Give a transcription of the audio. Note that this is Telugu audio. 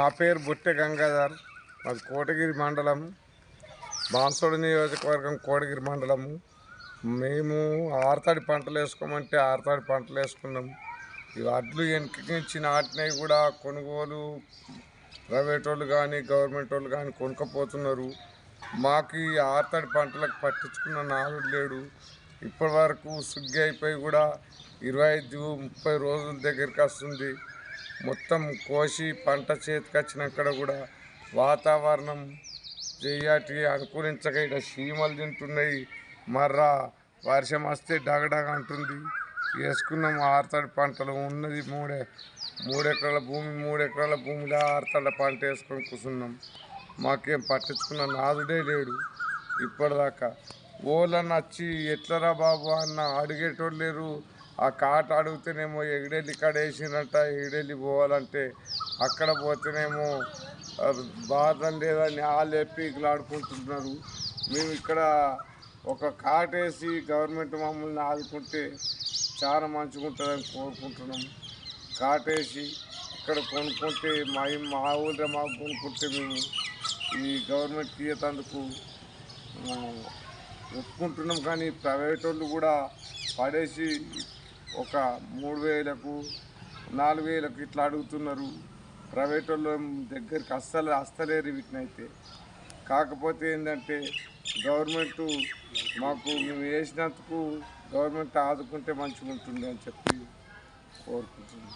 నా పేరు బుట్టె గంగాధర్. మాది కోటగిరి మండలం, బాన్సోడు నియోజకవర్గం, కోటగిరి మండలము. మేము ఆరుతడి పంటలు వేసుకోమంటే ఆరుతడి పంటలు వేసుకున్నాం. ఈ వడ్లు వెనక్కి నాటినవి కూడా కొనుగోలు ప్రైవేట్ వాళ్ళు కానీ గవర్నమెంట్ వాళ్ళు కానీ కొనుక్కపోతున్నారు. మాకు ఈ ఆరుతడి పంటలకు పట్టించుకున్న నాలుగు లేడు. ఇప్పటి వరకు సుగ్గి అయిపోయి కూడా 25-30 రోజుల దగ్గరికి వస్తుంది. మొత్తం కోసి పంట చేతికి వచ్చినాక కూడా వాతావరణం చెయ్యాటి అనుకూలించక ఇక్కడ చీమలు తింటున్నాయి. మర్రా వర్షం వస్తే డగడగ అంటుంది. వేసుకున్నాం ఆరుతడి పంటలు. ఉన్నది మూడు ఎకరాల భూమి. 3 ఎకరాల భూమిలో ఆరుతడి పంట వేసుకొని కూర్చున్నాం. మాకేం పట్టించుకున్న నాదుడే లేడు ఇప్పటిదాకా. ఓళ్ళని వచ్చి ఎట్లరా బాబు అన్న అడిగేటోళ్ళు లేరు. ఆ కాట అడిగితేనేమో ఎగిడెళ్ళి ఇక్కడ వేసినట్ట, ఎగిడెళ్ళి పోవాలంటే అక్కడ పోతేనేమో బాధం లేదని వాళ్ళు ఎప్పిలాడుకుంటున్నారు. మేము ఇక్కడ ఒక కాటేసి గవర్నమెంట్ మమ్మల్ని ఆదుకుంటే చాలా మంచిగా ఉంటుందని కోరుకుంటున్నాం. కాటేసి ఇక్కడ కొనుక్కుంటే మా ఊళ్ళో మాకు కొనుక్కుంటే మేము ఈ గవర్నమెంట్ తీయతందుకు ఒప్పుకుంటున్నాం. కానీ ప్రైవేట్ వాళ్ళు కూడా పడేసి ఒక 3000కు 4000కు ఇట్లా అడుగుతున్నారు. ప్రైవేట్ వాళ్ళు దగ్గరికి అస్తలేరు వీటినైతే. కాకపోతే ఏంటంటే గవర్నమెంటు మాకు మేము వేసినందుకు గవర్నమెంట్ ఆదుకుంటే మంచిగా ఉంటుంది అని చెప్పి కోరుకుంటున్నాం.